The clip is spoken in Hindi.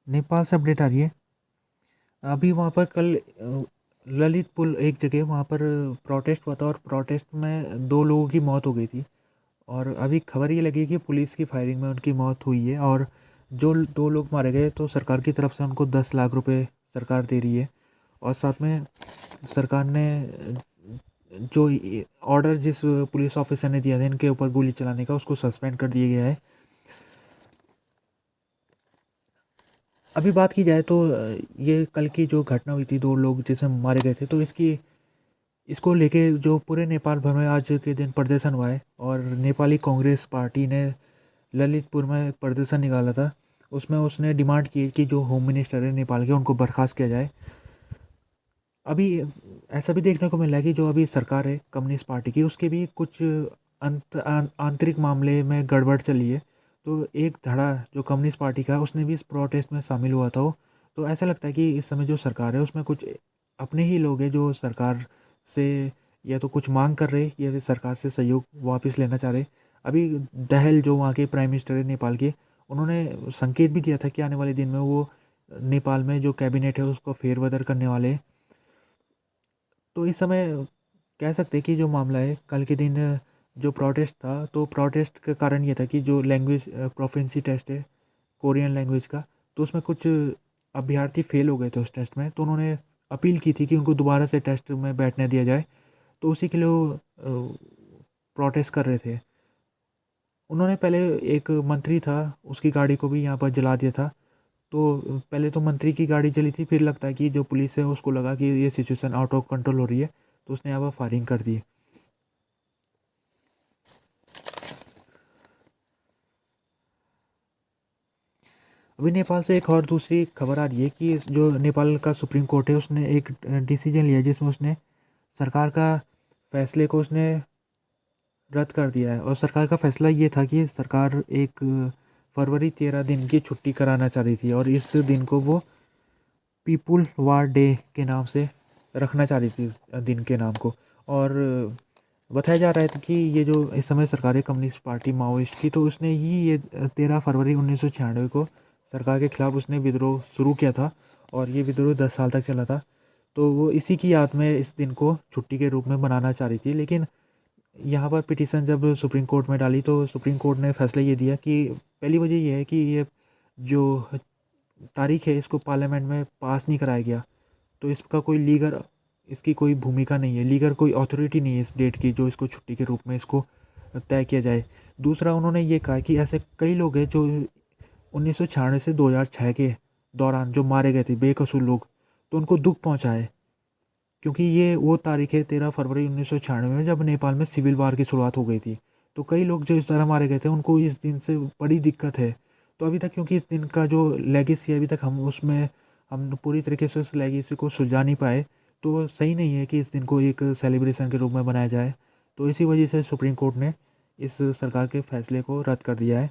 नेपाल से अपडेट आ रही है। अभी वहाँ पर कल ललित पुल एक जगह वहाँ पर प्रोटेस्ट हुआ था और प्रोटेस्ट में 2 लोगों की मौत हो गई थी। और अभी खबर ये लगी कि पुलिस की फायरिंग में उनकी मौत हुई है। और जो 2 लोग मारे गए तो सरकार की तरफ से उनको 10 लाख रुपए सरकार दे रही है। और साथ में सरकार ने जो ऑर्डर जिस पुलिस ऑफिसर ने दिया था इनके ऊपर गोली चलाने का, उसको सस्पेंड कर दिया गया है। अभी बात की जाए तो ये कल की जो घटना हुई थी, 2 लोग जिसमें मारे गए थे, तो इसको लेके जो पूरे नेपाल भर में आज के दिन प्रदर्शन हुआ है। और नेपाली कांग्रेस पार्टी ने ललितपुर में प्रदर्शन निकाला था। उसमें उसने डिमांड की कि जो होम मिनिस्टर है नेपाल के, उनको बर्खास्त किया जाए। अभी ऐसा भी देखने को मिल रहा है कि जो अभी सरकार है कम्युनिस्ट पार्टी की, उसके भी कुछ आंतरिक मामले में गड़बड़ चली है। तो एक धड़ा जो कम्युनिस्ट पार्टी का है, उसने भी इस प्रोटेस्ट में शामिल हुआ था। तो ऐसा लगता है कि इस समय जो सरकार है उसमें कुछ अपने ही लोग हैं जो सरकार से या तो कुछ मांग कर रहे या फिर सरकार से सहयोग वापस लेना चाह रहे। अभी दहल जो वहाँ के प्राइम मिनिस्टर है नेपाल के, उन्होंने संकेत भी दिया था कि आने वाले दिन में वो नेपाल में जो कैबिनेट है उसको फेरबदल करने वाले हैं। तो इस समय कह सकते हैं कि जो मामला है कल के दिन जो प्रोटेस्ट था, तो प्रोटेस्ट का कारण ये था कि जो लैंग्वेज प्रोफिशिएंसी टेस्ट है कोरियन लैंग्वेज का, तो उसमें कुछ अभ्यर्थी फेल हो गए थे उस टेस्ट में। तो उन्होंने अपील की थी कि उनको दोबारा से टेस्ट में बैठने दिया जाए। तो उसी के लिए वो प्रोटेस्ट कर रहे थे। उन्होंने पहले एक मंत्री था उसकी गाड़ी को भी यहाँ पर जला दिया था। तो पहले तो मंत्री की गाड़ी जली थी, फिर लगता है कि जो पुलिस है उसको लगा कि ये सिचुएशन आउट ऑफ कंट्रोल हो रही है, तो उसने यहाँ पर फायरिंग कर दी। अभी नेपाल से एक और दूसरी खबर आ रही है कि जो नेपाल का सुप्रीम कोर्ट है उसने एक डिसीजन लिया जिसमें उसने सरकार का फैसले को उसने रद्द कर दिया है। और सरकार का फैसला ये था कि सरकार एक फरवरी 13 दिन की छुट्टी कराना चाह रही थी और इस दिन को वो पीपुल वार डे के नाम से रखना चाह रही थी इस दिन के नाम को। और बताया जा रहा है कि ये जो इस समय सरकार है कम्युनिस्ट पार्टी माओइस्ट की, तो उसने ही ये 13 फरवरी 1996 को सरकार के खिलाफ उसने विद्रोह शुरू किया था। और ये विद्रोह 10 साल तक चला था। तो वो इसी की याद में इस दिन को छुट्टी के रूप में मनाना चाह रही थी। लेकिन यहाँ पर पिटीशन जब सुप्रीम कोर्ट में डाली तो सुप्रीम कोर्ट ने फैसला ये दिया कि पहली वजह ये है कि ये जो तारीख है इसको पार्लियामेंट में पास नहीं कराया गया। तो इसका कोई लीगल इसकी कोई भूमिका नहीं है, लीगल कोई अथॉरिटी नहीं है इस डेट की जो इसको छुट्टी के रूप में इसको तय किया जाए। दूसरा उन्होंने ये कहा कि ऐसे कई लोग हैं जो 1996 से 2006 के दौरान जो मारे गए थे बेकसूर लोग, तो उनको दुख पहुंचा है। क्योंकि ये वो तारीख है 13 फरवरी 1996 में जब नेपाल में सिविल वार की शुरुआत हो गई थी। तो कई लोग जो इस तरह मारे गए थे उनको इस दिन से बड़ी दिक्कत है। तो अभी तक क्योंकि इस दिन का जो लेगेसी है अभी तक हम पूरी तरीके से उस लेगेसी को सुलझा नहीं पाए। तो सही नहीं है कि इस दिन को एक सेलिब्रेशन के रूप में बनाया जाए। तो इसी वजह से सुप्रीम कोर्ट ने इस सरकार के फैसले को रद्द कर दिया है।